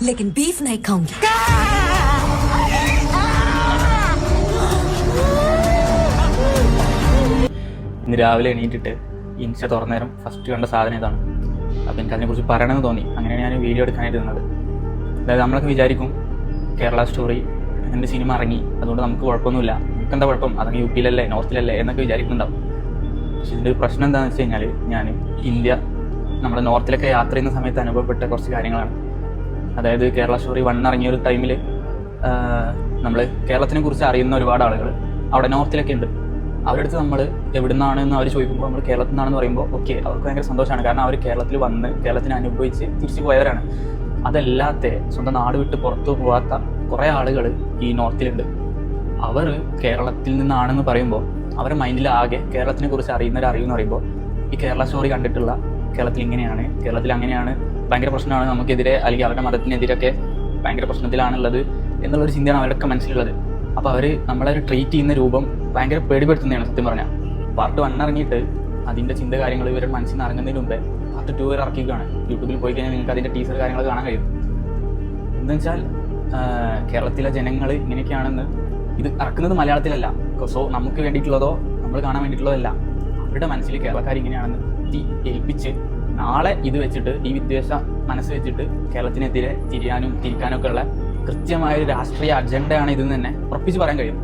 लेकिन बीफ नहीं खाऊंगी। ഇന്ന് രാവിലെ എണീറ്റിട്ട് ഇൻസ്റ്റ തുറന്നേരം ഫസ്റ്റ് കണ്ട സാധനം ഇതാണ്. അപ്പോൾ എനിക്ക് അതിനെക്കുറിച്ച് പറയണമെന്ന് തോന്നി. അങ്ങനെയാണ് ഞാൻ വീഡിയോ എടുക്കാനായിട്ട് നിന്നത്. അതായത് നമ്മളൊക്കെ വിചാരിക്കും കേരള സ്റ്റോറി എൻ്റെ സിനിമ ഇറങ്ങി, അതുകൊണ്ട് നമുക്ക് കുഴപ്പമൊന്നുമില്ല, നമുക്ക് എന്താ കുഴപ്പം, അതങ്ങ് യു പിയിലല്ലേ നോർത്തിലല്ലേ എന്നൊക്കെ വിചാരിക്കുന്നുണ്ടാവും. പക്ഷെ ഇതിൻ്റെ ഒരു പ്രശ്നം എന്താണെന്ന് വെച്ച് കഴിഞ്ഞാൽ ഞാൻ ഇന്ത്യ നമ്മുടെ നോർത്തിലൊക്കെ യാത്ര ചെയ്യുന്ന സമയത്ത് അനുഭവപ്പെട്ട കുറച്ച് കാര്യങ്ങളാണ്. അതായത് കേരള സ്റ്റോറി 1 ഇറങ്ങിയ ഒരു ടൈമിൽ നമ്മൾ കേരളത്തിനെ കുറിച്ച് അറിയുന്ന ഒരുപാട് ആളുകൾ അവിടെ നോർത്തിലൊക്കെ ഉണ്ട്. അവരടുത്ത് നമ്മൾ എവിടുന്നാണ് എന്ന് അവർ ചോദിക്കുമ്പോൾ നമ്മൾ കേരളത്തിൽ നിന്നാണെന്ന് പറയുമ്പോൾ ഓക്കെ, അവർക്ക് ഭയങ്കര സന്തോഷമാണ്. കാരണം അവർ കേരളത്തിൽ വന്ന് കേരളത്തിനെ അനുഭവിച്ച് തിരിച്ചു പോയവരാണ്. അതല്ലാത്ത സ്വന്തം നാട് വിട്ട് പുറത്തു പോകാത്ത കുറേ ആളുകൾ ഈ നോർത്തിലുണ്ട്. അവർ കേരളത്തിൽ നിന്നാണെന്ന് പറയുമ്പോൾ അവരുടെ മൈൻഡിൽ ആകെ കേരളത്തിനെ കുറിച്ച് അറിയുന്നവരറിയുമെന്ന് പറയുമ്പോൾ ഈ കേരള സ്റ്റോറി കണ്ടിട്ടുള്ള കേരളത്തിൽ ഇങ്ങനെയാണ്, കേരളത്തിൽ അങ്ങനെയാണ്, ഭയങ്കര പ്രശ്നമാണ്, നമുക്കെതിരെ അല്ലെങ്കിൽ അവരുടെ മതത്തിനെതിരൊക്കെ ഭയങ്കര പ്രശ്നത്തിലാണുള്ളത് എന്നുള്ളൊരു ചിന്തയാണ് അവരൊക്കെ മനസ്സിലുള്ളത്. അപ്പോൾ അവർ നമ്മളെ ട്രീറ്റ് ചെയ്യുന്ന രൂപം ഭയങ്കര പേടിപ്പെടുത്തുന്നതാണ് സത്യം പറഞ്ഞാൽ. പാർട്ട് 1 ഇറങ്ങിയിട്ട് അതിൻ്റെ ചിന്ത കാര്യങ്ങൾ ഇവരുടെ മനസ്സിൽ നിന്ന് ഇറങ്ങുന്നതിന് മുമ്പേ പാർട്ട് 2 വരെ ഇറക്കിക്കുകയാണ്. യൂട്യൂബിൽ പോയി കഴിഞ്ഞാൽ നിങ്ങൾക്ക് അതിൻ്റെ ടീസർ കാര്യങ്ങൾ കാണാൻ കഴിയും. എന്താ വെച്ചാൽ കേരളത്തിലെ ജനങ്ങൾ ഇങ്ങനെയൊക്കെയാണെന്ന് ഇത് ഇറക്കുന്നത് മലയാളത്തിലല്ല. സോ നമുക്ക് വേണ്ടിയിട്ടുള്ളതോ നമ്മൾ കാണാൻ വേണ്ടിയിട്ടുള്ളതല്ല, അവരുടെ മനസ്സിൽ കേരളക്കാർ ഇങ്ങനെയാണെന്ന് ഏൽപ്പിച്ച് നാളെ ഇത് വെച്ചിട്ട് ഈ വിദ്വേഷ മനസ്സ് വെച്ചിട്ട് കേരളത്തിനെതിരെ തിരിയാനും തിരിക്കാനും ഒക്കെ ഉള്ള കൃത്യമായൊരു രാഷ്ട്രീയ അജണ്ടയാണ് ഇതെന്ന് തന്നെ ഉറപ്പിച്ച് പറയാൻ കഴിയും.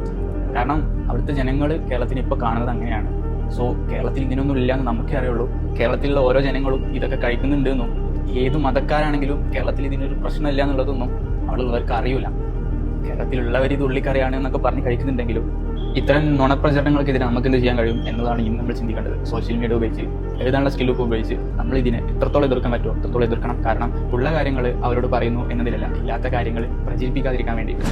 കാരണം അവിടുത്തെ ജനങ്ങൾ കേരളത്തിന് ഇപ്പോൾ കാണുന്നത് അങ്ങനെയാണ്. സോ കേരളത്തിൽ ഇതിനൊന്നും ഇല്ലയെന്ന് നമുക്കേ അറിയുള്ളൂ. കേരളത്തിലുള്ള ഓരോ ജനങ്ങളും ഇതൊക്കെ കഴിക്കുന്നുണ്ട് എന്നും ഏത് മതക്കാരാണെങ്കിലും കേരളത്തിൽ ഇതിനൊരു പ്രശ്നമില്ല എന്നുള്ളതൊന്നും അവിടെ ഉള്ളവർക്ക് അറിയില്ല. കേരളത്തിലുള്ളവർ ഇത് ഉള്ളിക്കറിയാണ് എന്നൊക്കെ പറഞ്ഞ് കഴിക്കുന്നുണ്ടെങ്കിലും ഇത്തരം നുണപ്രചരണങ്ങൾക്കെതിരെ നമുക്ക് എന്ത് ചെയ്യാൻ കഴിയും എന്നതാണ് ഇന്ന് നമ്മൾ ചിന്തിക്കേണ്ടത്. സോഷ്യൽ മീഡിയ ഉപയോഗിച്ച് എഴുതാനുള്ള സ്കില്ലൊക്കെ ഉപയോഗിച്ച് നമ്മൾ ഇതിനെ എത്രത്തോളം എതിർക്കാൻ പറ്റുമോ അത്രത്തോളം എതിർക്കണം. കാരണം ഉള്ള കാര്യങ്ങൾ അവരോട് പറയുന്നു എന്നതിലല്ല, ഇല്ലാത്ത കാര്യങ്ങൾ പ്രചരിപ്പിക്കാതിരിക്കാൻ വേണ്ടിയിട്ട്.